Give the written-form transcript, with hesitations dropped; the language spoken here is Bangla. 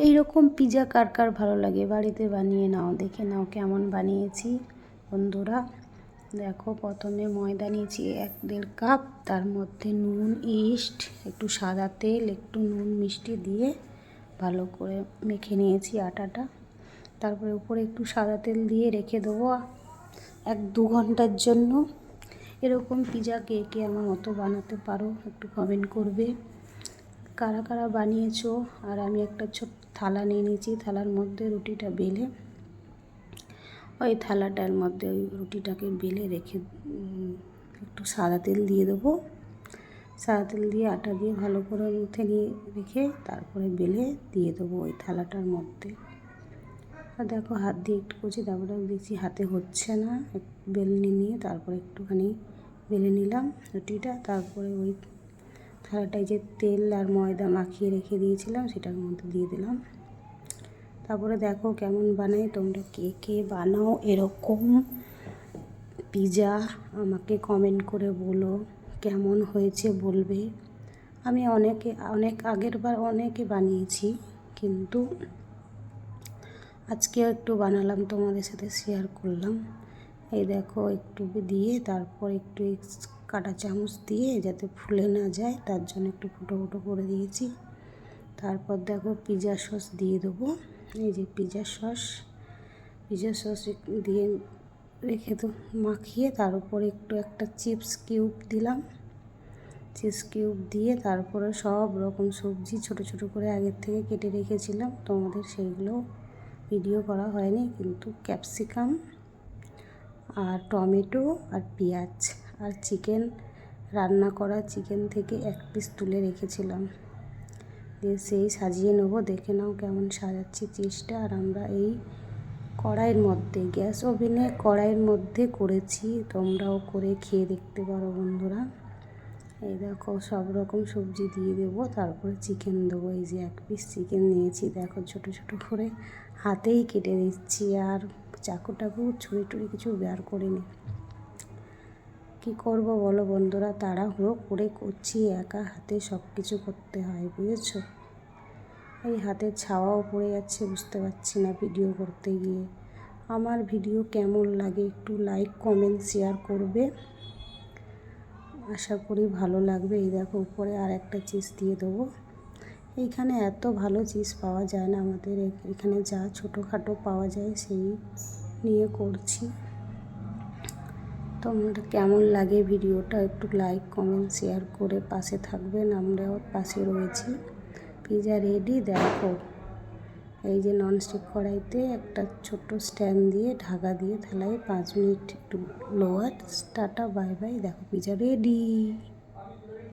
এইরকম পিৎজা কার কার ভালো লাগে বাড়িতে বানিয়ে নাও, দেখে নাও কেমন বানিয়েছি বন্ধুরা। দেখো, প্রথমে ময়দা নিয়েছি 1-1.5 কাপ, তার মধ্যে নুন, ইস্ট, একটু সাদা তেল, একটু নুন মিষ্টি দিয়ে ভালো করে মেখে নিয়েছি আটাটা। তারপরে উপরে একটু সাদা তেল দিয়ে রেখে দেবো 1-2 ঘন্টার জন্য। এরকম পিৎজা কে কে আমার মতো বানাতে পারো একটু কমেন্ট করবে, কারা কারা বানিয়েছো। আর আমি একটা ছোট্ট থালা নিয়ে নিয়েছি, থালার মধ্যে রুটিটা বেলে ওই থালাটার মধ্যে ওই রুটিটাকে বেলে রেখে একটু সাদা তেল দিয়ে দেবো। সাদা তেল দিয়ে আটা দিয়ে ভালো করে মুথে নিয়ে রেখে তারপরে বেলে দিয়ে দেবো ওই থালাটার মধ্যে। আর দেখো, হাত দিয়ে একটু করছি, তারপরে দেখছি হাতে হচ্ছে না, বেলনি নিয়ে তারপরে একটুখানি বেলে নিলাম রুটিটা। তারপরে ওই থালাটায় যে তেল আর ময়দা মাখিয়ে রেখে দিয়েছিলাম সেটার মধ্যে দিয়ে দিলাম। তারপরে দেখো কেমন বানাই, তোমরা কে কে বানাও এরকম পিৎজা, আমাকে কমেন্ট করে বলো কেমন হয়েছে বলবে। আমি অনেক আগের বার অনেকে বানিয়েছি, কিন্তু আজকেও একটু বানালাম, তোমাদের সাথে শেয়ার করলাম। এই দেখো, একটু দিয়ে তারপর একটু কাঁটা চামচ দিয়ে যাতে ফুলে না যায় তার জন্য একটু ফুটো ফুটো করে দিয়েছি। তারপর দেখো পিৎজা সস দিয়ে দেবো, এই যে পিৎজা সস দিয়ে রেখে তো মাখিয়ে তার উপরে একটু একটা চিপস কিউব দিলাম। চিপস কিউব দিয়ে তারপরে সব রকম সবজি ছোট ছোট করে আগের থেকে কেটে রেখেছিলাম, তোমাদের সেইগুলো ভিডিও করা হয়নি, কিন্তু ক্যাপসিকাম আর টমেটো আর পেঁয়াজ আর চিকেন, রান্না করা চিকেন থেকে 1 পিস তুলে রেখেছিলাম, দিয়ে সেই সাজিয়ে নেবো। দেখে নাও কেমন সাজাচ্ছি চিজটা। আর আমরা এই কড়াইয়ের মধ্যে, গ্যাস ওভেনে কড়াইয়ের মধ্যে করেছি, তোমরাও করে খেয়ে দেখতে পারো বন্ধুরা। এই দেখো, সব রকম সবজি দিয়ে দেবো, তারপরে চিকেন দেবো। এই যে 1 পিস চিকেন নিয়েছি, দেখো ছোট ছোট করে হাতেই কেটে দিচ্ছি, আর চাকু টাকু ছুরি টুরি কিছু বের করিনি। কী করবো বলো বন্ধুরা, তাড়াহুড়ো করে করছি, একা হাতে সব কিছু করতে হয়, বুঝেছো। এই হাতের ছাওয়াও পড়ে যাচ্ছে, বুঝতে পারছি না ভিডিও করতে গিয়ে। আমার ভিডিও কেমন লাগে একটু লাইক কমেন্ট শেয়ার করবে, আশা করি ভালো লাগবে। এই দেখো, উপরে আর একটা চিজ দিয়ে দেবো। এইখানে এত ভালো চিজ পাওয়া যায় না, আমাদের এখানে যা ছোটোখাটো পাওয়া যায় সেই নিয়ে করছি। তোমরা কেমন লাগে ভিডিওটা একটু লাইক কমেন্ট শেয়ার করে পাশে থাকবেন, আমরাও পাশে রয়েছি। Pizza ready. দেখো, এই যে ননস্টিক কড়াইতে একটা ছোট্ট স্ট্যান্ড দিয়ে ঢাকা দিয়ে থালায় 5 মিনিট একটু লোয়ার। Tata bye bye. দেখো পিৎজা রেডি।